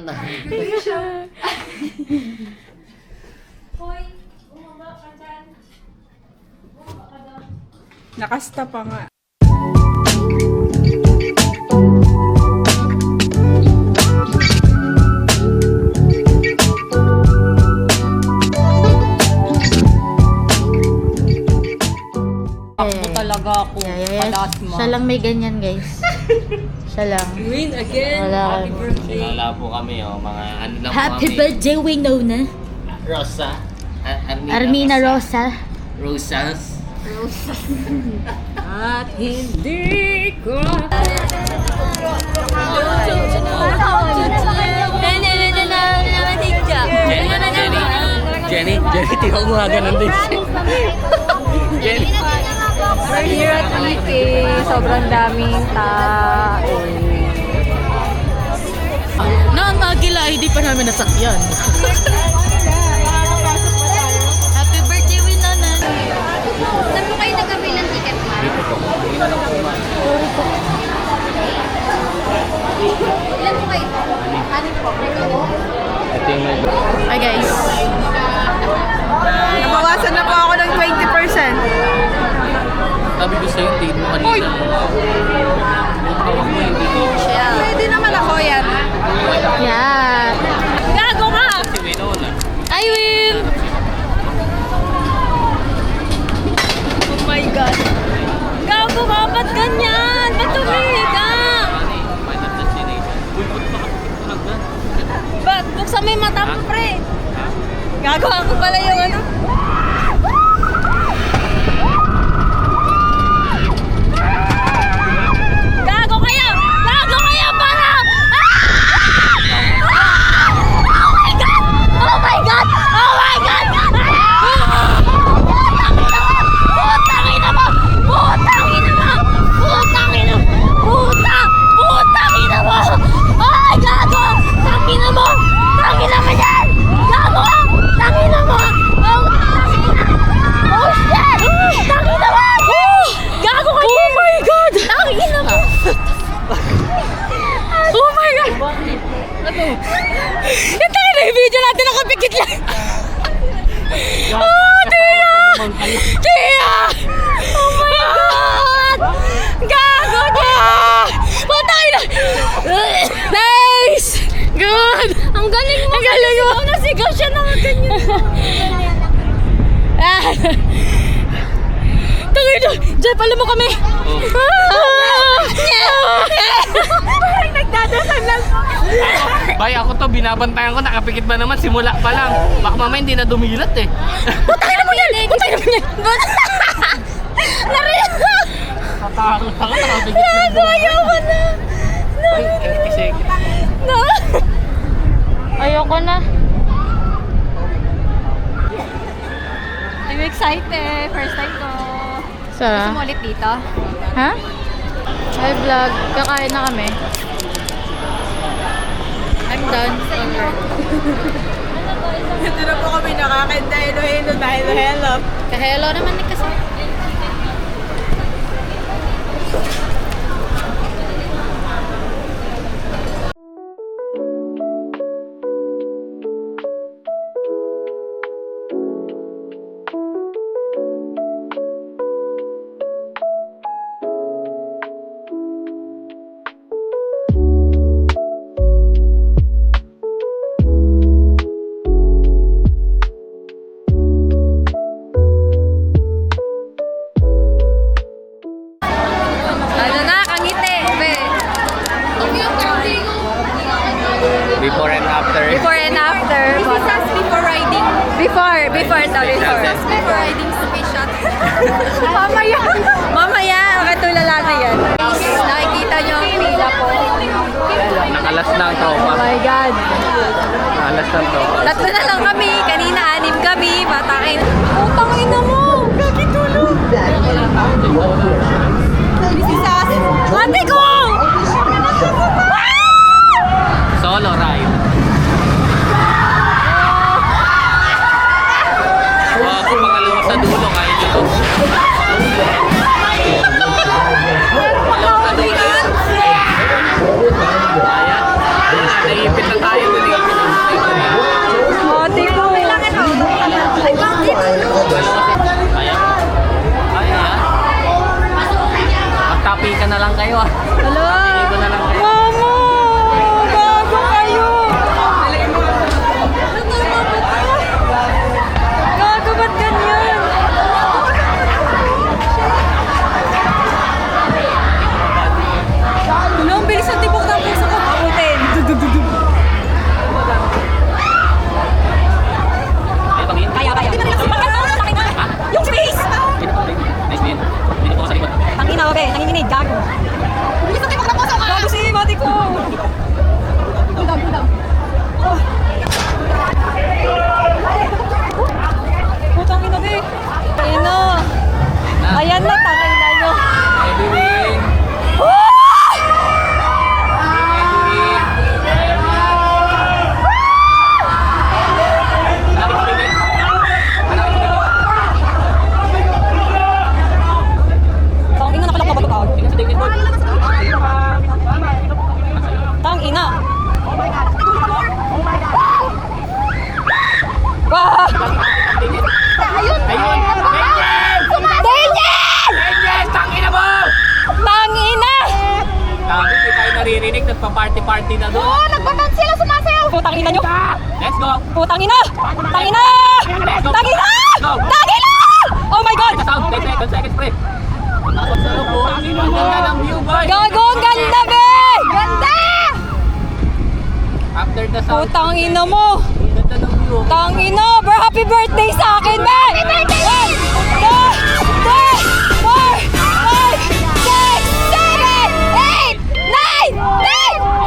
na. Hoy, bumaba ka dyan. Bumaba ka doon. Nakasta pa nga. Takbo talaga ako. Palas mo. Siya lang may ganyan, guys. Siya lang. Win again. Wala. Happy birthday. Wala po kami, oh. Mga ano lang po Happy kami. birthday, Winona. Rosa. Armina Rosa. Rosas. At hindi ko. Jenny, tingnan mo nga ganun din siya. Jenny. We're here at EK. Sobrang daming tao. Nang agila, hindi pa namin nasakyan. Happy birthday, Winona. Saan po kayo nag-avail ng ticket, ma'am? Dito po. Hindi na lang po man. Ilan po kayo? Anin po? Ito yung may... Hi, guys. Nabawasan na po ako ng 20%. Sabi ko sa'yo, hindi mo kanina. Hawak mo yung dito. Pwede naman ako yan. Yeah. Gago ka! Si Winona. I win! Oh my God. Gago ka! Ba't ganyan? Ba't tumihiga? Final destination. Bulbot pa kasi talaga. Ba't? Buksan mo yung mata mo, pre. Gago ako pala yung ano. Gago kayo! Gago kayo para! Oh my God! Oh my God! Putang ina mo! Putang ina mo! Putang ina mo! Putang ina mo! Ay, gago! Tangina mo! Tangina mo yan! Gago ka! Tangina mo! Oh shit! Tangina mo! Gago ka! Oh my God! Tangina mo! Oh my God! Yung tayo na yung video natin nakapikit lang! Oh, Tia! Tia! Oh my God! Gago, Tia! Patay na! Nice! Good! Ang galing mo! Ang galing mo! Nasigaw siya na ganyan. Tangin na! Jeff, alam mo kami! Parang nagdadasal lang. Bay, ako to, binabantayan ko, nakapikit ba naman, simula pa lang. Baka mamaya hindi na dumilat eh. Putay na mo yan! Putay na mo yan! Nariyan! Tatakot ako, nakapikit na. Ayaw ko na! Bay, kasi... No! Ayoko na. I'm excited! First time ko. Sara? Ulit dito. Ha? Hi, vlog. Kakain na kami. I'm done. Ito na po kami nakakanta. Hello, dahil hello. Hello naman ni kasi. Ano na? Kangiti! Be. Before and after. Before and after. Before riding. Before daw, before. Before riding space shot. Mamaya! Mamaya! Katulala na yan. Nakikita niyo ang pila po. Nakalas na ang tropa. Oh my God! Nakalas na ang tropa. Tatlo na lang kami. Kanina, 6 kami. Batakin. Putang ina mo! Gagi tulog! Ate ko! Solo ride. Wow, kung pangalawa sa dulo, kaya dito. Pangalawa sa dulo. Kaya. Naipit na tayo. party na doon. Oh, nagbaban sila, sumasayaw. Putang ina nyo. Let's go! Putang ina. Putang ina. Let's go! Tangina! Go! Tangina! Oh my God! Sound, 10 seconds, pre. Ang ganda ng view, boy. Gago, ang ganda, be! Ganda! After the sound. Putang ina mo. Ang ganda ng view. Tangina, bro, happy birthday sa akin, be! Happy birthday!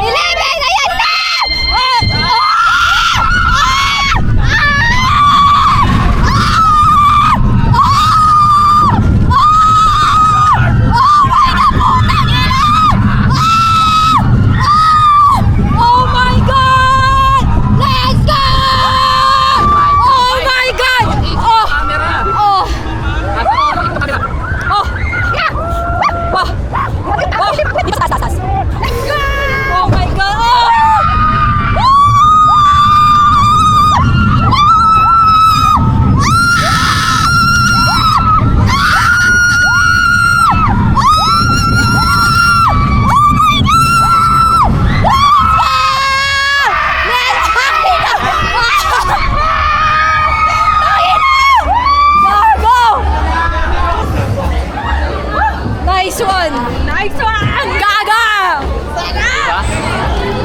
11! Ayan na! Oh my God! Let's go! Oh my God! Oh! Camera. Oh! Asa ko, ito camera. Oh! Yeah! Oh! Oh! Dito sa taas. Let's go! Oh my God! Nice one! Nice one! Gaga!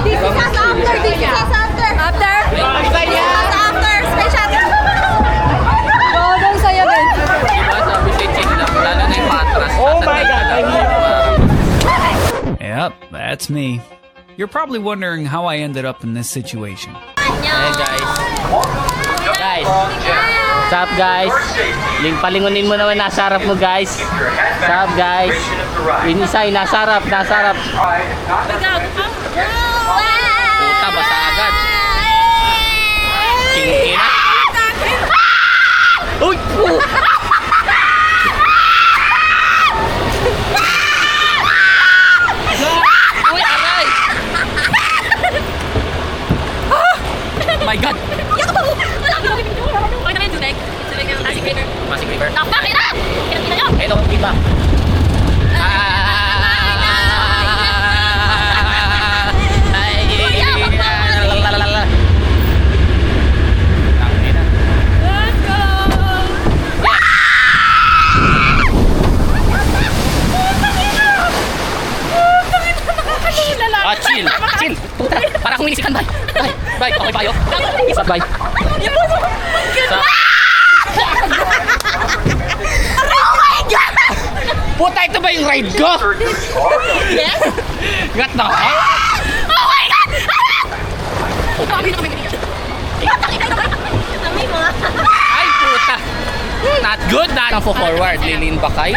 This is us after. This is us after. After? This is us after. Special. Gaga, ang saya din. Diba, sabi si Chin lang, lalo na yung matras. Oh my God, I hear Yep, that's me. You're probably wondering how I ended up in this situation. Hey guys. Guys. What's up guys? Palingunin mo naman nasa harap mo guys. What's up guys? Yung isa yung nasa harap, nasa harap. Puta, basa agad. Kingkina. Uy! Uy, aray! My God! Masig river. Hello, iba. Chill. Chill. Puta, para akong inisikan, bay. Bay, okay ba yun? Isa, bay. Sa... Puta, ito ba yung ride ko? Yes. Gat na ako? Oh my God! Ay, puta. Not good. Not forward. Lilin ba kayo?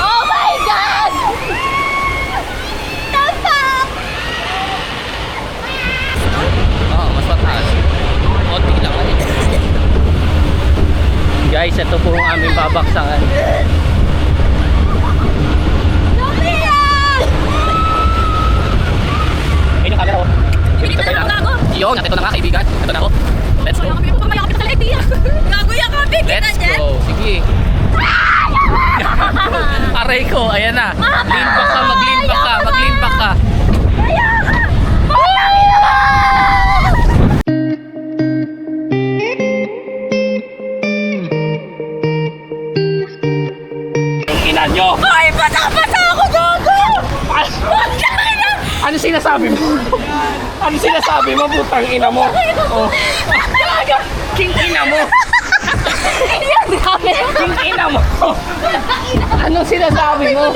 Oh my God! Oo, mas mataas. Konti lang. Guys, ito po ang aming babaksakan. Ayun yung camera ko. Yun, ito na nga kaibigan. Ito na ako. Let's go. Let's go. Sige. Aray ko, ayan na. Lean back ka, mag-lean back ka, mag-lean back ka. Yung ina nyo. Ay, basa-basa ako, gago! Ano sinasabi mo? Ano sinasabi mo, putang ina mo? Oh. King ina mo. King ina mo. Anong sinasabi mo?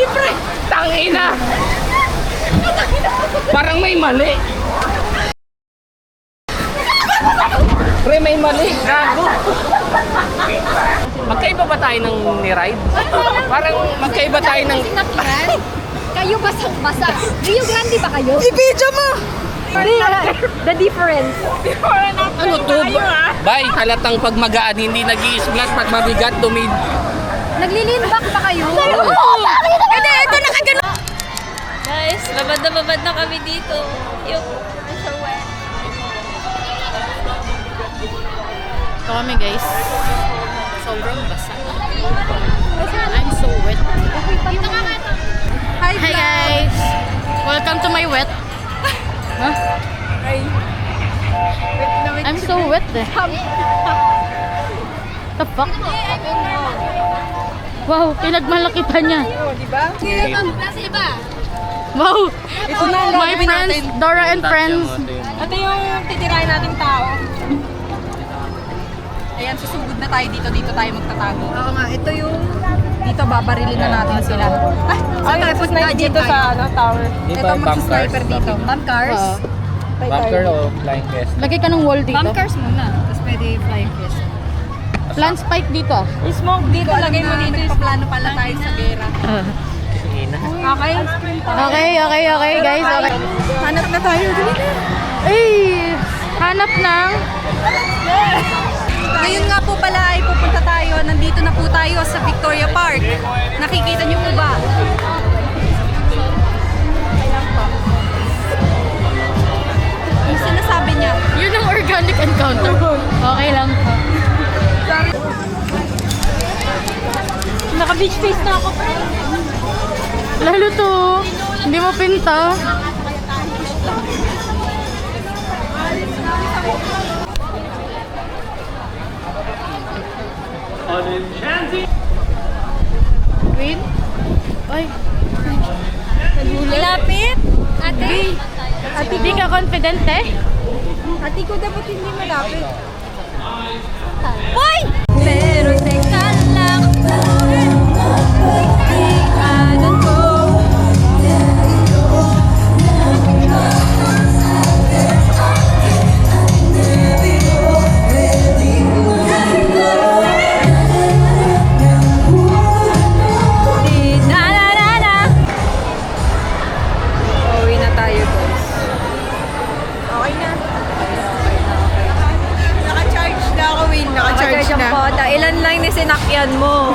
Tangina. Parang may mali. Pre, may mali. Gago. Magkaiba ba tayo ng ni-ride? Parang magkaiba tayo ng... Kayo basang-basa. Rio Grande ba kayo? I-video mo! The difference. Ano to? Bay, halatang pag magaan, hindi nag-i-splat. Pag mabigat, Naglilin back ba kayo? Ito nakagano. Guys, babad na kami dito. Yung nasa wet. Ito kami guys. Sobrang basa. I'm so wet. Hi guys! Welcome to my wet. Huh? I'm so wet eh. The fuck? Wow, pinagmalaki pa niya. Wow! Ito na ang My gagawin friends, natin. Dora and friends. Ito yung titirahin nating tao. Ayan, susugod na tayo dito. Dito tayo magtatago. Oo nga, ito yung... Dito babarilin na natin sila. Saan tayo snipe dito sa tower? Di Ito ba magsa-sniper dito. Bomb cars? Bunker o flying vest? Lagay ka ng wall dito. Bomb cars muna. Tapos pwede flying fish. Plant spike dito. Smoke dito, lagay mo dito. Nagpaplano pala tayo sa gera. Okay? Okay, guys. Okay. Hanap na tayo. Dali na. Ay! Hanap ng... Ngayon nga po pala ay pupunta tayo. Nandito na po tayo sa Victoria Park. Nakikita niyo po ba? Yung sinasabi niya. Yun ang organic encounter. Okay lang. Naka-beach face na ako. Lalo to. Hindi mo pinta. Wait. Ay. Malapit. Ate. Hindi ka confident eh? Ate ko dapat hindi malapit. Hoy! Pero teka lang. Ikanan ko. Uwi na tayo, guys. Okay na. Naka-charge na ako, Win. Naka-charge na. Ilan lang ni sinakyan mo?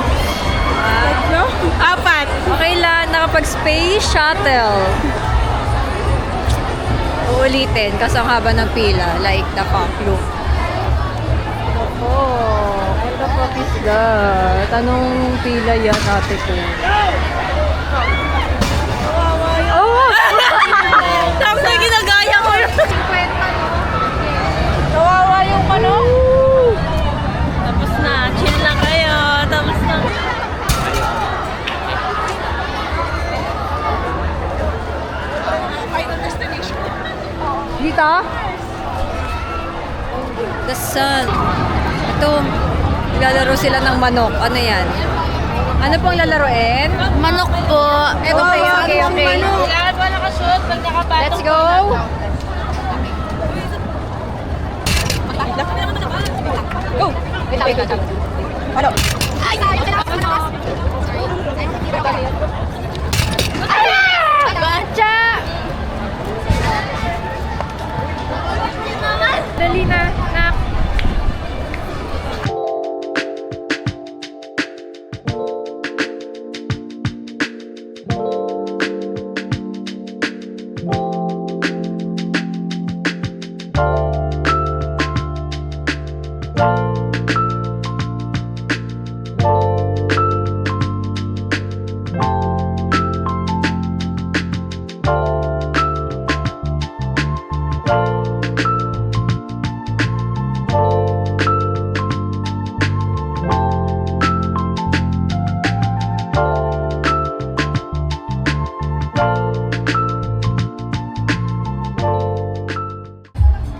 Tatlo? Apat. Okay lang, nakapag-space shuttle. Uulitin, kasi ang haba ng pila. Like the fuck, look. Ako, what the fuck is that? Anong pila yan, ate ko? Oh! Tapos na ginagaya ko yun. Kawawa yung ano? Tapos na. Chill na kayo. Tapos na. Dito? The sun. Ito, naglalaro sila ng manok. Ano yan? Ano pong lalaroin? Manok po. Okay. Kailangan mo nakasuot pag nakapatong. Let's go! Go! Wait. Ano? Gotcha! Dali na, nak.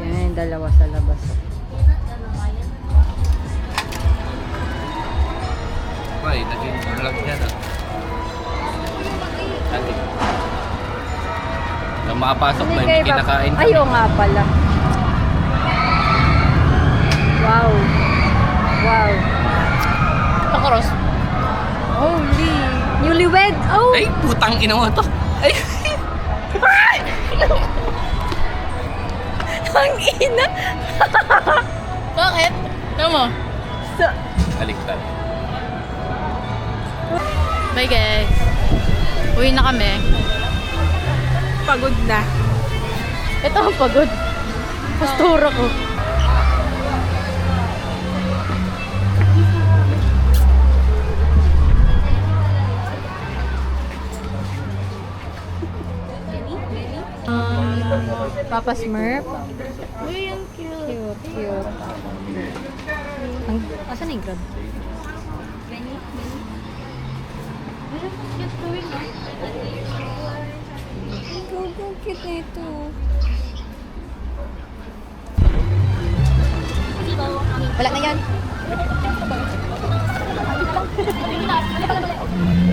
Yan, dalawa sa labas. Ay, naging vlog yan ah. Ate. Nang makapasok na, hindi kinakain. Ayaw nga pala. Wow. Pakoros. Holy. Newlywed. Oh. Ay, putang ina mo to. Ay, Ang ina. Bakit? Tama. baliktad. Bye guys. Uwi na kami. Pagod na. Ito ang pagod. Postura ko. Papa Smurf. Uy, ang cute. Cute. Asan na yung grab? Ang cute na ito. Wala na yan.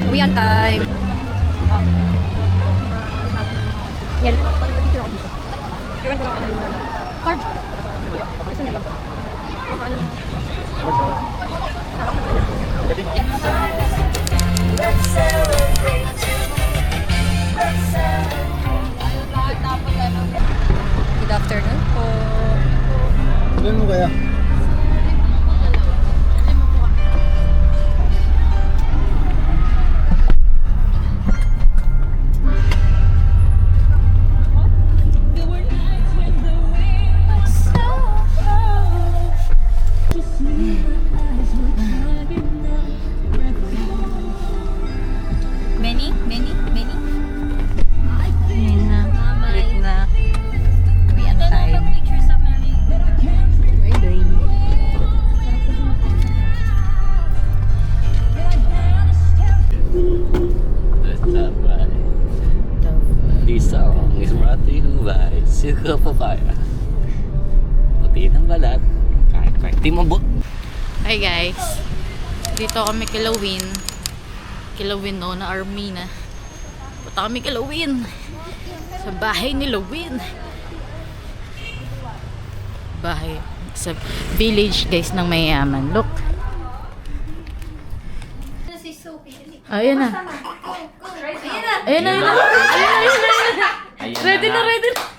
Uwian time. Yan. Card. Good afternoon po. Ilan mo kaya? Benny? Benny? Benny? Ayun na. Late na. Uwian time. Picture sa Mary. Bye-bye. This song is brought to you by Silka Papaya. Puti ng balat. Kahit di mabot. Hi guys. Dito kami kay Lawin. Kay Lawin no, na Armina. Punta kami kay Lawin. Sa bahay ni Lawin. Bahay. Sa village guys ng mayayaman. Look. Ayan na. Ayan na. Ayan na. Ayan na. Ready na, ready na.